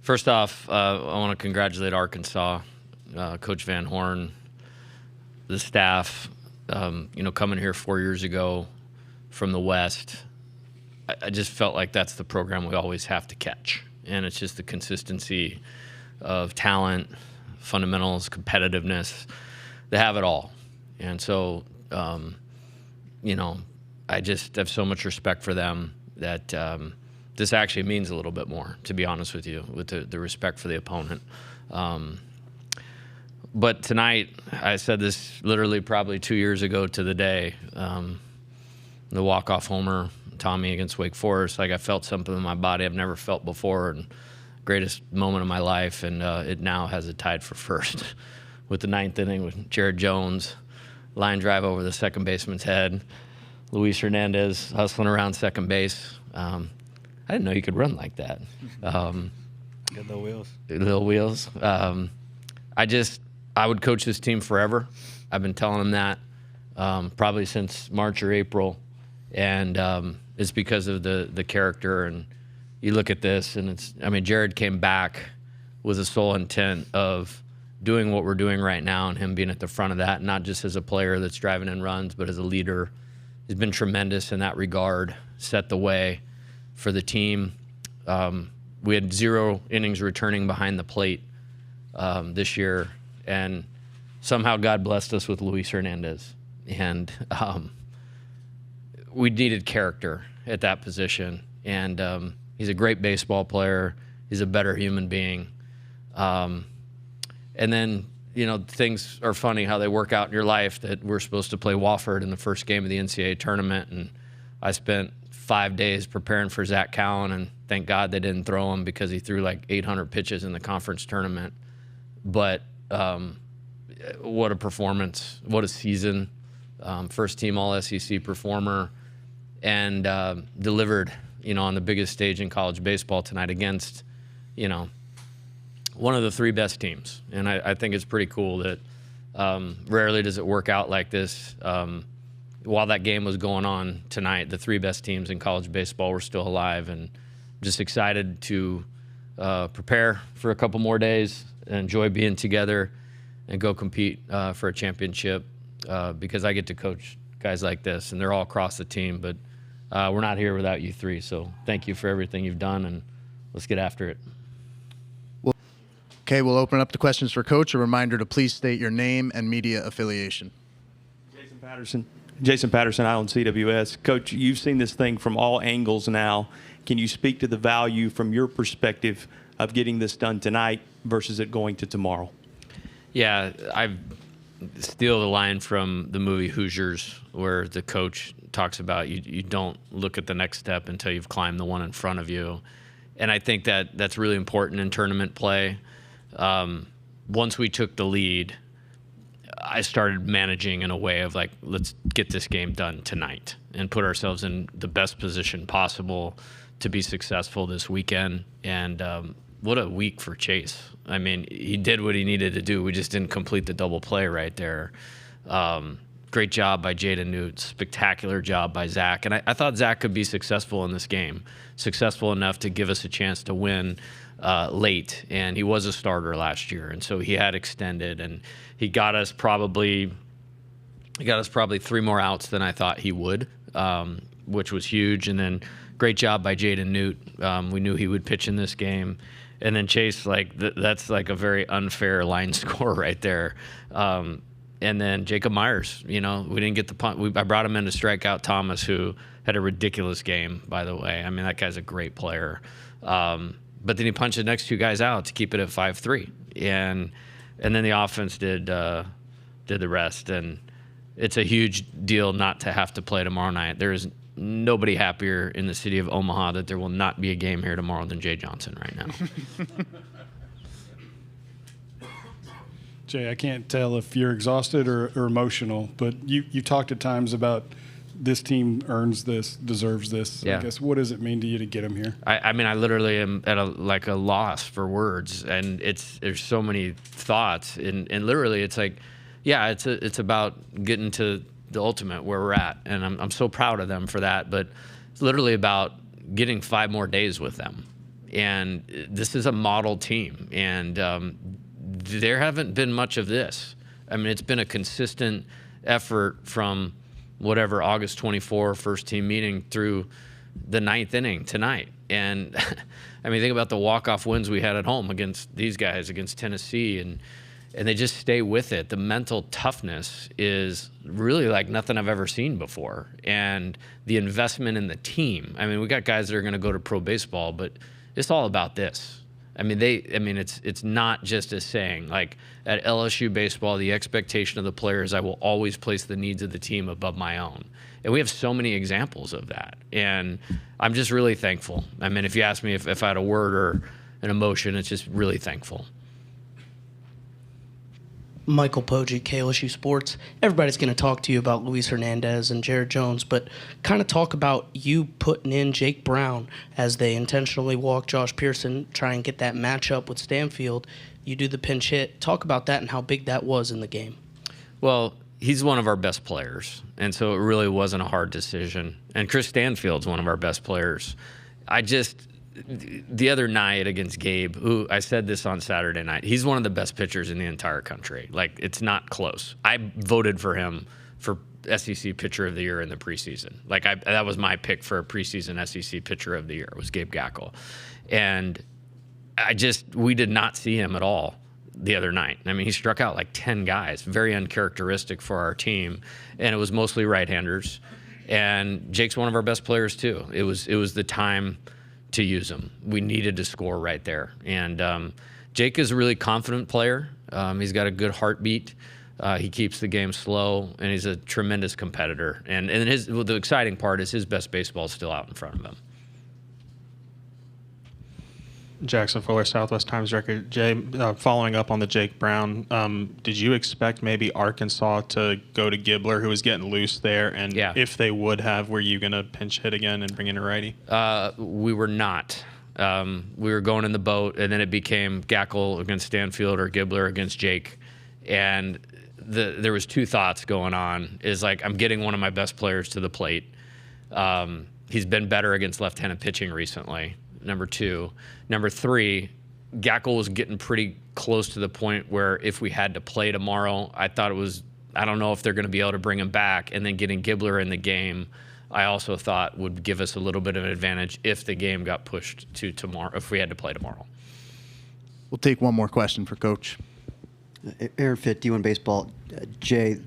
First off, I want to congratulate Arkansas, Coach Van Horn, the staff. Coming here 4 years ago from the West, I just felt like that's the program we always have to catch. And it's just the consistency of talent, fundamentals, competitiveness. They have it all. And so, I just have so much respect for them that this actually means a little bit more, to be honest with you, with the respect for the opponent. But tonight, I said this literally probably 2 years ago to the day, the walk-off homer, Tommy against Wake Forest. Like, I felt something in my body I've never felt before, and greatest moment of my life, and it now has it tied for first with the ninth inning with Jared Jones, line drive over the second baseman's head, Luis Hernandez hustling around second base. I didn't know you could run like that. Got little wheels. Little wheels. I would coach this team forever. I've been telling them that probably since March or April, and it's because of the character. And you look at this, and Jared came back with the sole intent of doing what we're doing right now, and him being at the front of that, not just as a player that's driving in runs, but as a leader. He's been tremendous in that regard, set the way for the team. We had 0 innings returning behind the plate this year, and somehow God blessed us with Luis Hernandez. And we needed character at that position. And he's a great baseball player. He's a better human being. And then, things are funny how they work out in your life, that we're supposed to play Wofford in the first game of the NCAA tournament. And I spent 5 days preparing for Zach Cowan, and thank God they didn't throw him because he threw like 800 pitches in the conference tournament. But what a performance, what a season. First team All-SEC performer, and delivered, on the biggest stage in college baseball tonight against, one of the 3 best teams. And I think it's pretty cool that rarely does it work out like this. While that game was going on tonight, the 3 best teams in college baseball were still alive, and just excited to prepare for a couple more days, enjoy being together, and go compete for a championship because I get to coach guys like this, and they're all across the team. But we're not here without you 3, so thank you for everything you've done, and let's get after it. Okay, we'll open up the questions for Coach. A reminder to please state your name and media affiliation. Jason Patterson, out on CWS. Coach, you've seen this thing from all angles now. Can you speak to the value from your perspective of getting this done tonight versus it going to tomorrow? Yeah, I steal the line from the movie Hoosiers, where the coach talks about you don't look at the next step until you've climbed the one in front of you. And I think that's really important in tournament play. Once we took the lead, I started managing in a way of like, let's get this game done tonight and put ourselves in the best position possible to be successful this weekend. And what a week for Chase. I mean, he did what he needed to do. We just didn't complete the double play right there. Great job by Jaden Newt. Spectacular job by Zach. And I thought Zach could be successful in this game, successful enough to give us a chance to win late. And he was a starter last year, and so he had extended, and he got us probably 3 more outs than I thought he would, which was huge. And then great job by Jaden Newt. We knew he would pitch in this game. And then Chase, that's like a very unfair line score right there. And then Jacob Myers, we didn't get the punt. I brought him in to strike out Thomas, who had a ridiculous game, by the way. I mean, that guy's a great player. But then he punched the next 2 guys out to keep it at 5-3. And then the offense did the rest. And it's a huge deal not to have to play tomorrow night. There is nobody happier in the city of Omaha that there will not be a game here tomorrow than Jay Johnson right now. Jay, I can't tell if you're exhausted or emotional, but you talked at times about this team earns this, deserves this. Yeah. I guess, what does it mean to you to get them here? I mean, I literally am at a loss for words, and there's so many thoughts, and literally it's like, yeah, it's about getting to the ultimate where we're at, and I'm so proud of them for that. But it's literally about getting 5 more days with them, And this is a model team. And there haven't been much of this. I mean, it's been a consistent effort from whatever, August 24, first team meeting through the 9th inning tonight. And I mean, think about the walk-off wins we had at home against these guys, against Tennessee, and they just stay with it. The mental toughness is really like nothing I've ever seen before. And the investment in the team. I mean, we got guys that are going to go to pro baseball, but it's all about this. I mean, it's not just a saying. Like at LSU baseball, the expectation of the players, I will always place the needs of the team above my own. And we have so many examples of that. And I'm just really thankful. I mean, if you ask me if I had a word or an emotion, it's just really thankful. Michael Poggi, KLSU Sports. Everybody's going to talk to you about Luis Hernandez and Jared Jones, but kind of talk about you putting in Jake Brown as they intentionally walk Josh Pearson, try and get that matchup with Stanfield. You do the pinch hit. Talk about that and how big that was in the game. Well, he's one of our best players, and so it really wasn't a hard decision. And Chris Stanfield's one of our best players. The other night against Gabe, who I said this on Saturday night, he's one of the best pitchers in the entire country. Like, it's not close. I voted for him for SEC Pitcher of the Year in the preseason. Like, that was my pick for a preseason SEC Pitcher of the Year, was Gabe Gackle. And we did not see him at all the other night. I mean, he struck out like 10 guys, very uncharacteristic for our team, and it was mostly right-handers. And Jake's one of our best players too. It was the time to use him. We needed to score right there. And Jake is a really confident player. He's got a good heartbeat. He keeps the game slow, and he's a tremendous competitor. And the exciting part is his best baseball is still out in front of him. Jackson Fuller, Southwest Times Record. Jay, following up on the Jake Brown, did you expect maybe Arkansas to go to Gibbler, who was getting loose there? And if they would have, were you going to pinch hit again and bring in a righty? We were not. We were going in the boat, and then it became Gackle against Stanfield or Gibbler against Jake. And there was two thoughts going on. Is like, I'm getting one of my best players to the plate. He's been better against left-handed pitching recently. Number two. Number three, Gackle was getting pretty close to the point where if we had to play tomorrow, I don't know if they're going to be able to bring him back. And then getting Gibbler in the game, I also thought would give us a little bit of an advantage if the game got pushed to tomorrow, if we had to play tomorrow. We'll take one more question for Coach. Aaron Fitt, D1 Baseball. Jay,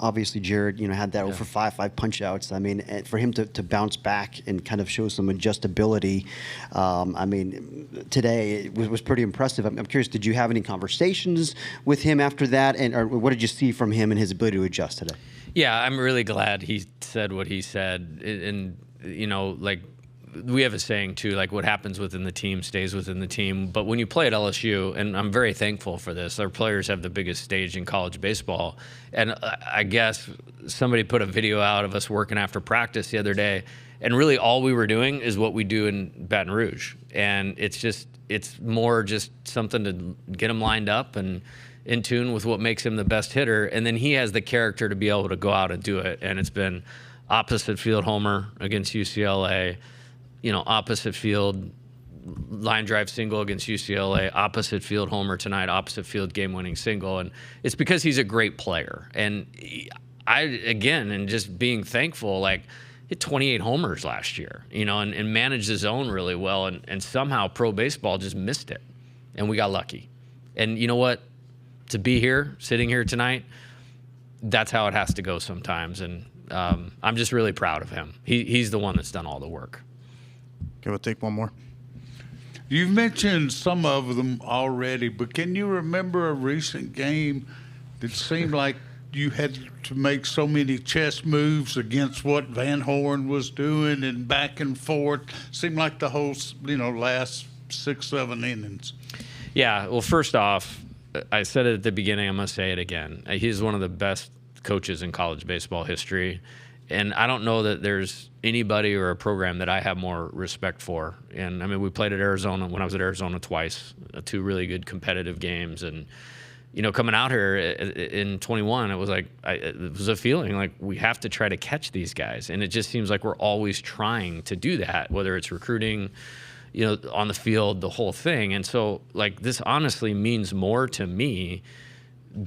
obviously Jared, had that over 5 punch outs. I mean, for him to bounce back and kind of show some adjustability, I mean, today it was pretty impressive. I'm curious, did you have any conversations with him after that, or what did you see from him and his ability to adjust today? Yeah, I'm really glad he said what he said, and like, we have a saying too, like, what happens within the team stays within the team. But when you play at LSU, and I'm very thankful for this, our players have the biggest stage in college baseball. And I guess somebody put a video out of us working after practice the other day, and really all we were doing is what we do in Baton Rouge. And it's more just something to get him lined up and in tune with what makes him the best hitter. And then he has the character to be able to go out and do it. And it's been opposite field homer against UCLA, opposite field line drive single against UCLA, opposite field homer tonight, opposite field game-winning single. And it's because he's a great player. And and just being thankful, like, hit 28 homers last year, and managed his own really well. And somehow pro baseball just missed it. And we got lucky. And you know what? To be here, sitting here tonight, that's how it has to go sometimes. And I'm just really proud of him. He's the one that's done all the work. Okay, we'll take one more. You've mentioned some of them already, but can you remember a recent game that seemed like you had to make so many chess moves against what Van Horn was doing and back and forth? Seemed like the whole, last 6-7 innings. Yeah, well, first off, I said it at the beginning, I'm going to say it again. He's one of the best coaches in college baseball history. And I don't know that there's anybody or a program that I have more respect for. And I mean, we played at Arizona when I was at Arizona twice, 2 really good competitive games. And, coming out here in 21, it was like, it was a feeling like we have to try to catch these guys. And it just seems like we're always trying to do that, whether it's recruiting, on the field, the whole thing. And so, like, this honestly means more to me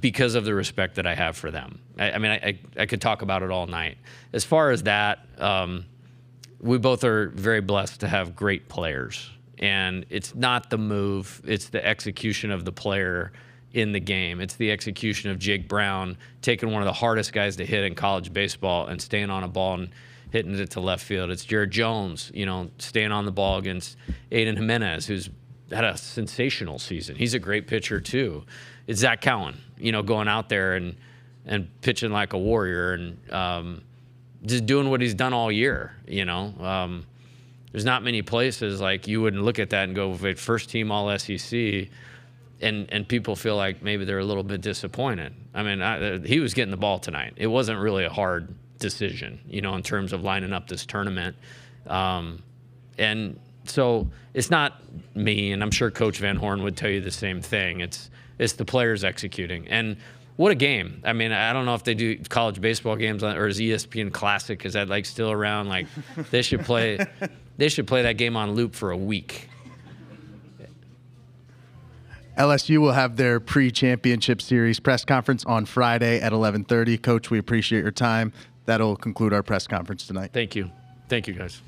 because of the respect that I have for them. I mean, I could talk about it all night. As far as that, we both are very blessed to have great players. And it's not the move, it's the execution of the player in the game. It's the execution of Jake Brown taking one of the hardest guys to hit in college baseball and staying on a ball and hitting it to left field. It's Jared Jones, staying on the ball against Aiden Jimenez, who's had a sensational season. He's a great pitcher too. It's Zach Cowan, going out there and pitching like a warrior and just doing what he's done all year. There's not many places like you wouldn't look at that and go, wait, first team all SEC, and people feel like maybe they're a little bit disappointed. I mean, he was getting the ball tonight. It wasn't really a hard decision, in terms of lining up this tournament. And so it's not me, and I'm sure Coach Van Horn would tell you the same thing. It's the players executing. And what a game. I mean, I don't know if they do college baseball games or is ESPN Classic, is that like still around? Like they should play that game on loop for a week. LSU will have their pre-championship series press conference on Friday at 11:30. Coach, we appreciate your time. That'll conclude our press conference tonight. Thank you. Thank you, guys.